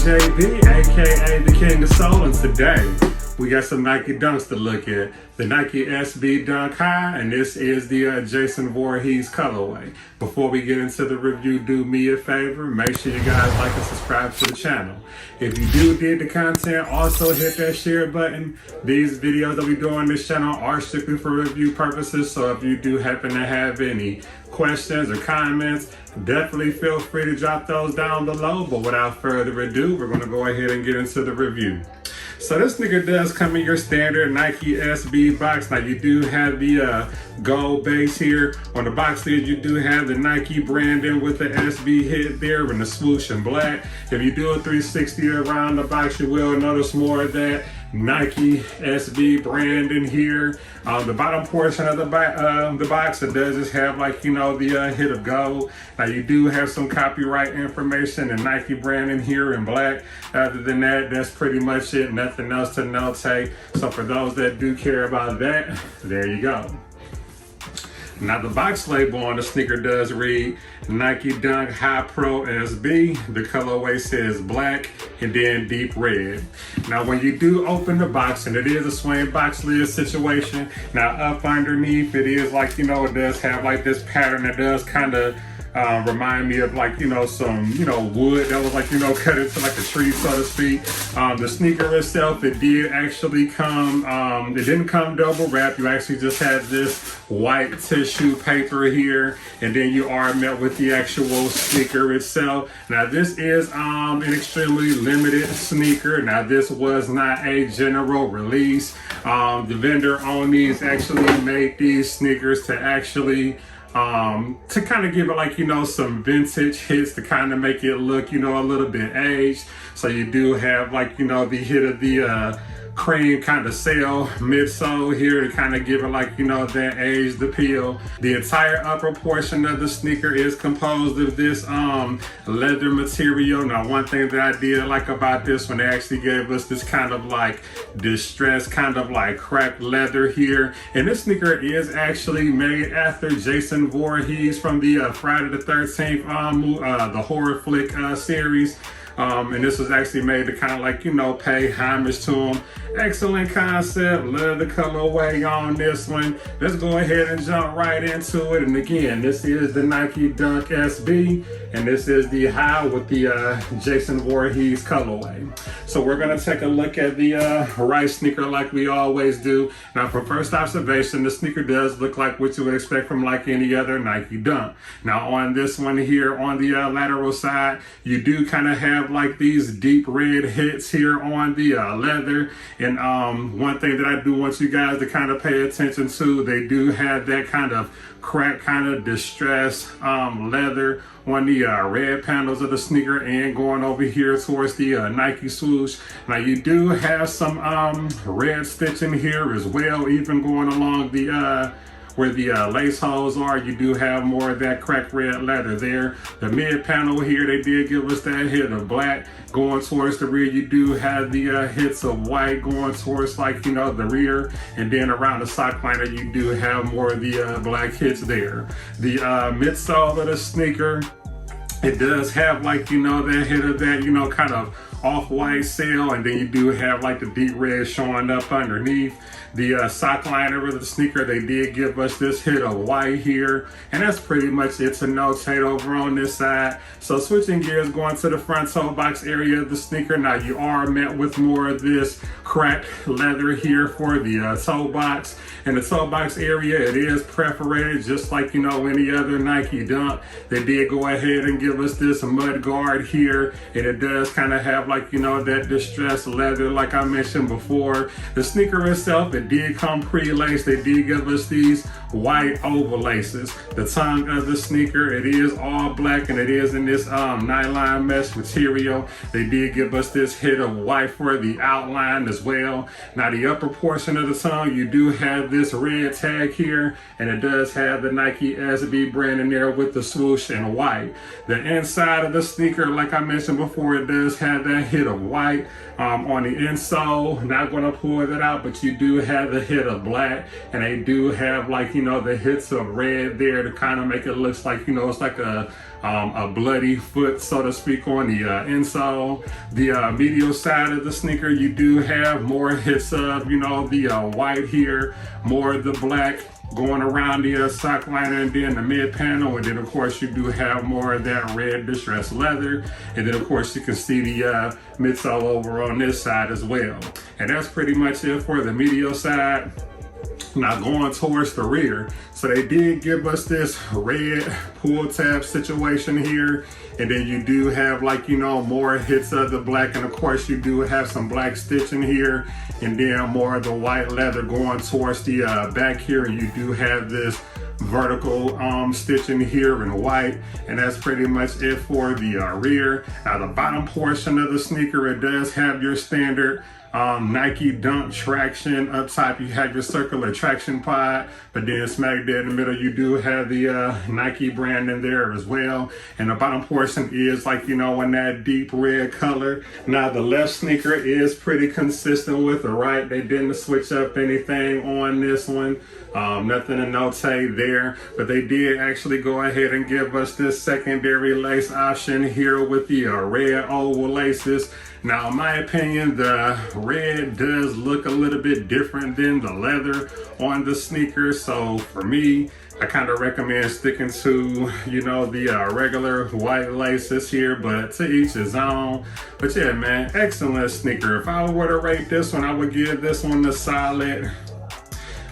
JB, aka the King of Soul, and today we got some Nike Dunks to look at. The Nike SB Dunk High, and this is the Jason Voorhees colorway. Before we get into the review, do me a favor, make sure you guys like and subscribe to the channel. If you do dig the content, also hit that share button. These videos that we do on this channel are strictly for review purposes, so if you do happen to have any questions or comments, definitely feel free to drop those down below. But without further ado, we're going to go ahead and get into the review. So this nigga does come in your standard Nike SB box. Now you do have the gold base here. On the box lid, you do have the Nike branding with the SB hit there and the swoosh in black. If you do a 360 around the box, you will notice more of that Nike SB branding here. The bottom portion of the box, it does just have, like, you know, the hit of gold. Now you do have some copyright information and Nike branding here in black. Other than that, that's pretty much it. Nothing else to notate. So for those that do care about that, there you go. Now the box label on the sneaker does read Nike Dunk High Pro SB. The colorway says black and then deep red. Now when you do open the box, and it is a swing box lid situation, now up underneath it is, like, you know, it does have like this pattern that does kind of remind me of, like, you know, some, you know, wood that was, like, you know, cut into like a tree, so to speak. The sneaker itself, it did actually come, it didn't come double wrapped. You actually just had this white tissue paper here, and then you are met with the actual sneaker itself. Now this is an extremely limited sneaker. Now this was not a general release. The vendor on these actually made these sneakers to actually to kind of give it, like, you know, some vintage hits to kind of make it look, you know, a little bit aged. So you do have, like, you know, the hit of the cream kind of sail midsole here to kind of give it, like, you know, that aged appeal. The entire upper portion of the sneaker is composed of this leather material. Now one thing that I did like about this one, they actually gave us this kind of like distressed, kind of like cracked leather here. And this sneaker is actually made after Jason Voorhees from the Friday the 13th the horror flick series. And this was actually made to kind of, like, you know, pay homage to him. Excellent concept. Love the colorway on this one. Let's go ahead and jump right into it. And again, this is the Nike Dunk SB, and this is the high with the Jason Voorhees colorway. So we're gonna take a look at the right sneaker like we always do. Now for first observation, the sneaker does look like what you would expect from like any other Nike Dunk. Now on this one here, on the lateral side, you do kind of have like these deep red hits here on the leather. And one thing that I do want you guys to kind of pay attention to, they do have that kind of cracked, kind of distressed leather on the red panels of the sneaker, and going over here towards the Nike swoosh. Now you do have some red stitching here as well, even going along the where the lace holes are. You do have more of that cracked red leather there. The mid panel here, they did give us that hit of black. Going towards the rear, you do have the hits of white going towards, like, you know, the rear. And then around the sock liner, you do have more of the black hits there. The midsole of the sneaker, it does have, like, you know, that hit of that, you know, kind of off-white sail, and then you do have like the deep red showing up underneath. The sock liner of the sneaker, they did give us this hit of white here, and that's pretty much it to notate over on this side. So switching gears, going to the front toe box area of the sneaker, now you are met with more of this cracked leather here for the toe box. In the toe box area, it is perforated just like, you know, any other Nike Dunk. They did go ahead and give us this mud guard here, and it does kind of have, like, you know, that distressed leather like I mentioned before. The sneaker itself, it did come pre-laced. They did give us these white oval laces. The tongue of the sneaker, it is all black, and it is in this nylon mesh material. They did give us this hit of white for the outline as well. Now the upper portion of the tongue, you do have this red tag here, and it does have the Nike SB brand in there with the swoosh in white. The inside of the sneaker, like I mentioned before, it does have that slight hit of white on the insole. Not going to pull that out, but you do have the hit of black, and they do have, like, you know, the hits of red there to kind of make it look like, you know, it's like a bloody foot, so to speak, on the insole. The medial side of the sneaker, you do have more hits of, you know, the white here, more of the black going around the sock liner, and then the mid panel, and then of course you do have more of that red distressed leather, and then of course you can see the midsole over on this side as well. And that's pretty much it for the medial side. Now going towards the rear, so they did give us this red pull tab situation here, and then you do have, like, you know, more hits of the black, and of course you do have some black stitching here, and then more of the white leather going towards the back here, and you do have this vertical stitching here in white, and that's pretty much it for the rear. Now the bottom portion of the sneaker, it does have your standard Nike Dunk traction. Up top you have your circular traction pod, but then smack dead in the middle you do have the Nike brand in there as well, and the bottom portion is, like, you know, in that deep red color. Now the left sneaker is pretty consistent with the right. They didn't switch up anything on this one, nothing to notate there, but they did actually go ahead and give us this secondary lace option here with the red oval laces. Now, in my opinion, the red does look a little bit different than the leather on the sneaker. So for me, I kind of recommend sticking to, you know, the regular white laces here, but to each his own. But yeah, man, excellent sneaker. If I were to rate this one, I would give this one a solid,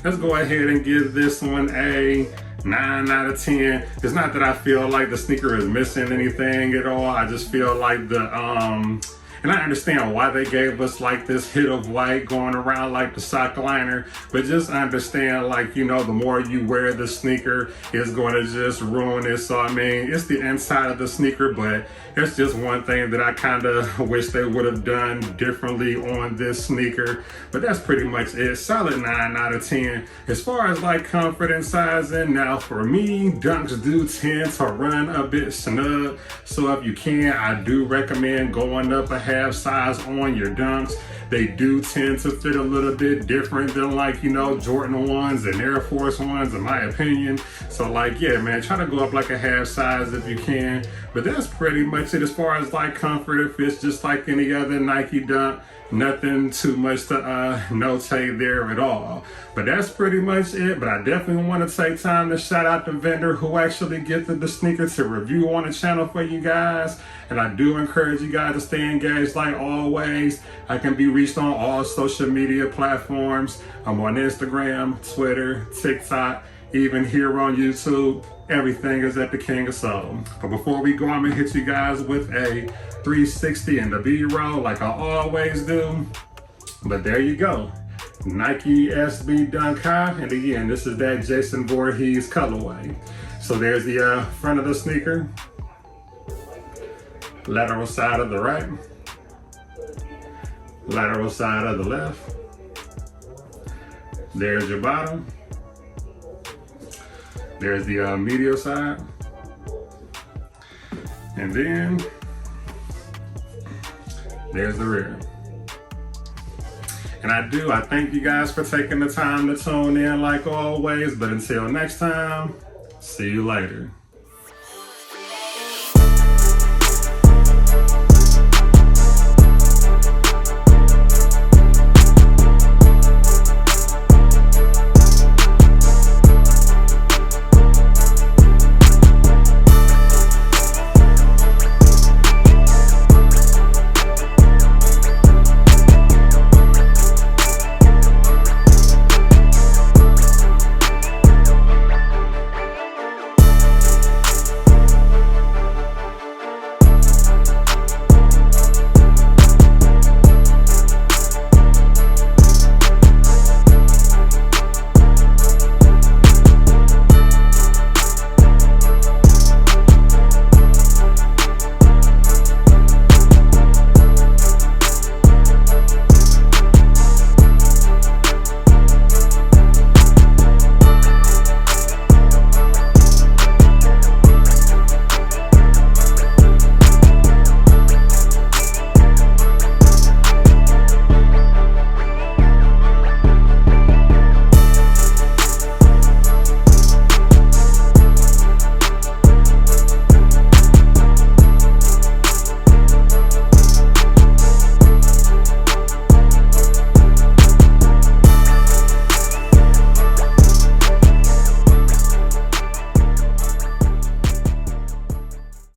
let's go ahead and give this one a 9 out of 10. It's not that I feel like the sneaker is missing anything at all. I just feel like the, and I understand why they gave us like this hit of white going around like the sock liner, but just understand, like, you know, the more you wear the sneaker, it's going to just ruin it. So I mean, it's the inside of the sneaker, but it's just one thing that I kind of wish they would have done differently on this sneaker. But that's pretty much it. Solid 9 out of 10. As far as like comfort and sizing, now for me, Dunks do tend to run a bit snug. So if you can, I do recommend going up a half size on your Dunks. They do tend to fit a little bit different than, like, you know, Jordan 1s and Air Force 1s, in my opinion. So like, yeah, man, try to go up like a half size if you can. But that's pretty much it as far as like comfort. It fits just like any other Nike Dunk. Nothing too much to notate there at all. But that's pretty much it. But I definitely want to take time to shout out the vendor who actually gifted the sneaker to review on the channel for you guys. And I do encourage you guys to stay engaged like always. I can be reached on all social media platforms. I'm on Instagram, Twitter, TikTok, even here on YouTube. Everything is at the King of Soul. But before we go, I'm gonna hit you guys with a 360 in the B-roll like I always do. But there you go. Nike SB Dunk High. And again, this is that Jason Voorhees colorway. So there's the front of the sneaker. Lateral side of the right. Lateral side of the left. There's your bottom. There's the medial side. And then there's the rear. And I thank you guys for taking the time to tune in like always. But until next time, see you later.